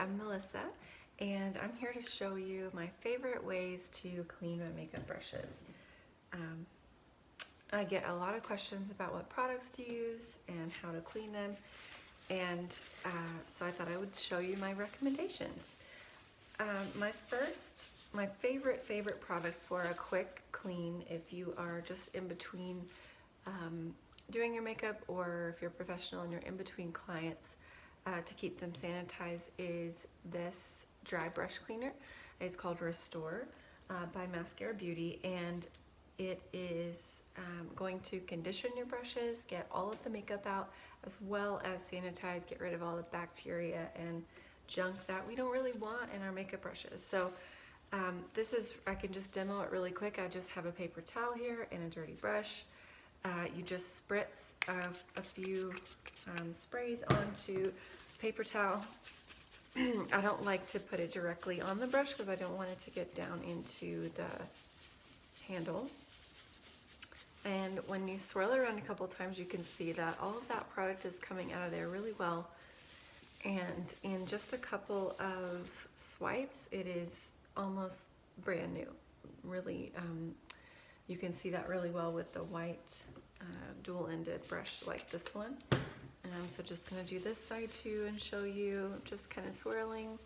I'm Melissa, and I'm here to show you my favorite ways to clean my makeup brushes. I get a lot of questions about what products to use and how to clean them, and so I thought I would show you my recommendations. My favorite product for a quick clean, if you are just in between doing your makeup, or if you're a professional and you're in between clients, to keep them sanitized, is this dry brush cleaner. It's called Restore by Maskcara Beauty, and it is going to condition your brushes, get all of the makeup out, as well as sanitize, get rid of all the bacteria and junk that we don't really want in our makeup brushes. So I can just demo it really quick. I just have a paper towel here and a dirty brush. You just spritz a few sprays onto paper towel. I don't like to put it directly on the brush because I don't want it to get down into the handle. And when you swirl it around a couple times, you can see that all of that product is coming out of there really well. And in just a couple of swipes, it is almost brand new. Really, you can see that really well with the white dual-ended brush like this one. So just gonna do this side too and show you, just kind of swirling.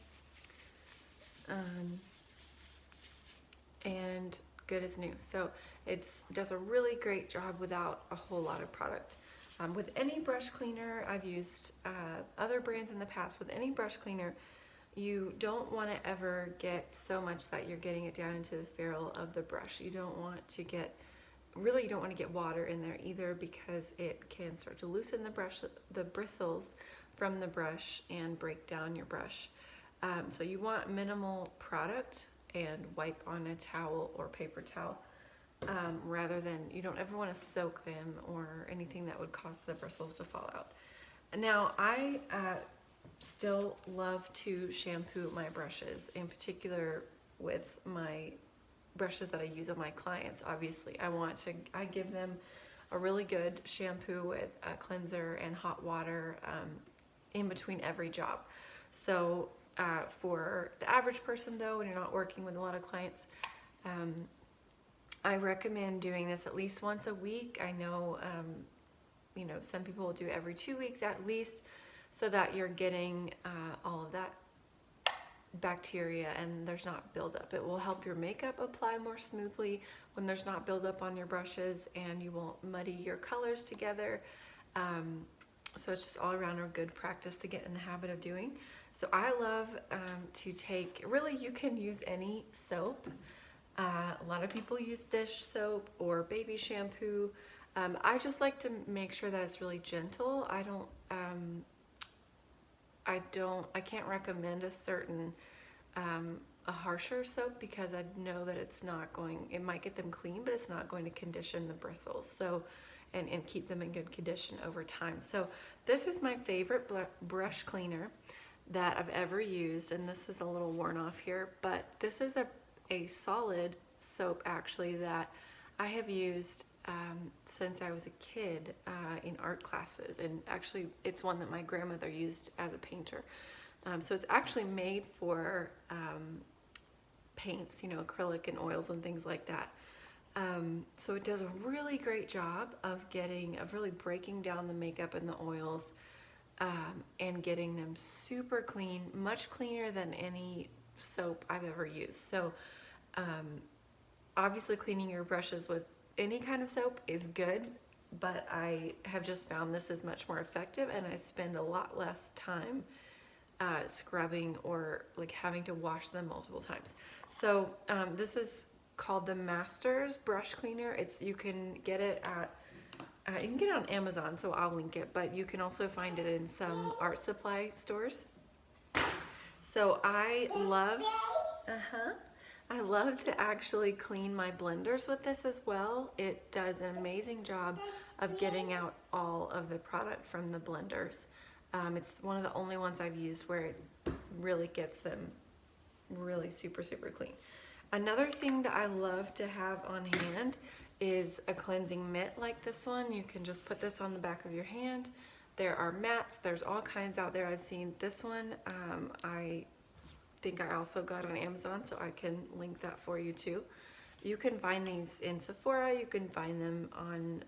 And good as new. So it does a really great job without a whole lot of product. With any brush cleaner, I've used other brands in the past. With any brush cleaner, you don't want to ever get so much that you're getting it down into the ferrule of the brush. You don't want to get water in there either, because it can start to loosen the bristles from the brush and break down your brush. So you want minimal product, and wipe on a towel or paper towel, rather than, you don't ever want to soak them or anything that would cause the bristles to fall out. Now, I still love to shampoo my brushes, in particular with my brushes that I use on my clients. Obviously, I give them a really good shampoo with a cleanser and hot water in between every job. So for the average person though, when you're not working with a lot of clients, I recommend doing this at least once a week. I know, some people will do every 2 weeks at least, so that you're getting all of that bacteria and there's not buildup. It will help your makeup apply more smoothly when there's not buildup on your brushes, and you won't muddy your colors together. So it's just all around a good practice to get in the habit of doing. So I love to take, really, you can use any soap. A lot of people use dish soap or baby shampoo. I just like to make sure that it's really gentle. I can't recommend a certain, a harsher soap, because I know that it might get them clean, but it's not going to condition the bristles. So, and keep them in good condition over time. So this is my favorite brush cleaner that I've ever used, and this is a little worn off here, but this is a solid soap actually that I have used since I was a kid in art classes, and actually it's one that my grandmother used as a painter. So it's actually made for paints, acrylic and oils and things like that. So it does a really great job of really breaking down the makeup and the oils, and getting them super clean, much cleaner than any soap I've ever used. So obviously cleaning your brushes with any kind of soap is good, but I have just found this is much more effective, and I spend a lot less time scrubbing or like having to wash them multiple times. So this is called the Masters brush cleaner. You can get it on Amazon, so I'll link it, but you can also find it in some art supply stores. So I love to actually clean my blenders with this as well. It does an amazing job of getting out all of the product from the blenders. It's one of the only ones I've used where it really gets them really super clean. Another thing that I love to have on hand is a cleansing mitt like this one. You can just put this on the back of your hand, There are mats, there's all kinds out there. I've seen this one, I think I also got on Amazon, so I can link that for you too. You can find these in Sephora, you can find them on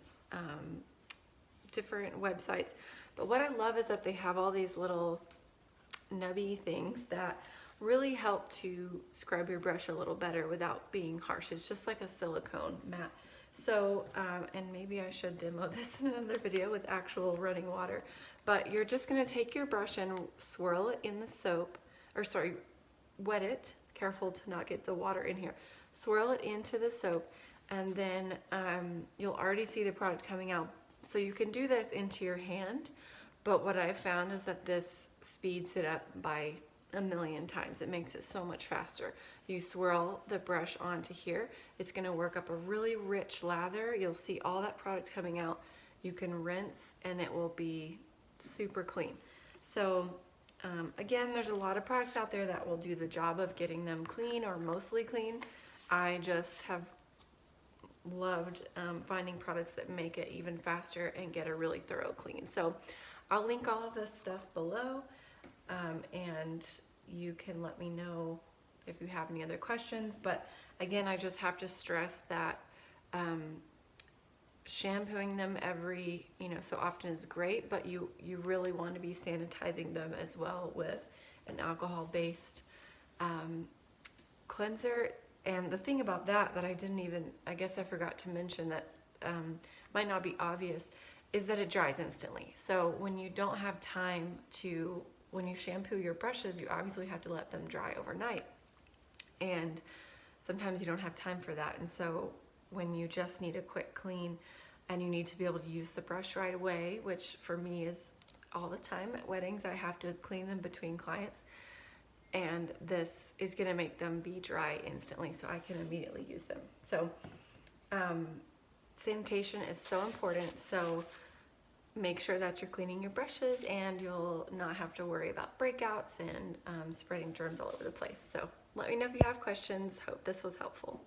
different websites. But what I love is that they have all these little nubby things that really help to scrub your brush a little better without being harsh. It's just like a silicone mat. So, and maybe I should demo this in another video with actual running water, but you're just gonna take your brush and swirl it in the soap, or sorry, wet it, careful to not get the water in here. Swirl it into the soap, and then you'll already see the product coming out. So you can do this into your hand, but what I found is that this speeds it up by 1,000,000 times. It makes it so much faster. You swirl the brush onto here, it's gonna work up a really rich lather. You'll see all that product coming out. You can rinse and it will be super clean. So again, there's a lot of products out there that will do the job of getting them clean or mostly clean. I just have loved finding products that make it even faster and get a really thorough clean. So I'll link all of this stuff below, and you can let me know if you have any other questions. But again, I just have to stress that shampooing them every, so often is great, but you really want to be sanitizing them as well with an alcohol-based cleanser. And the thing about that I guess I forgot to mention that might not be obvious, is that it dries instantly. So when you don't have time when you shampoo your brushes, you obviously have to let them dry overnight. And sometimes you don't have time for that. And so when you just need a quick clean and you need to be able to use the brush right away, which for me is all the time at weddings, I have to clean them between clients. And this is gonna make them be dry instantly so I can immediately use them. So sanitation is so important. So make sure that you're cleaning your brushes and you'll not have to worry about breakouts and spreading germs all over the place. So let me know if you have questions. Hope this was helpful.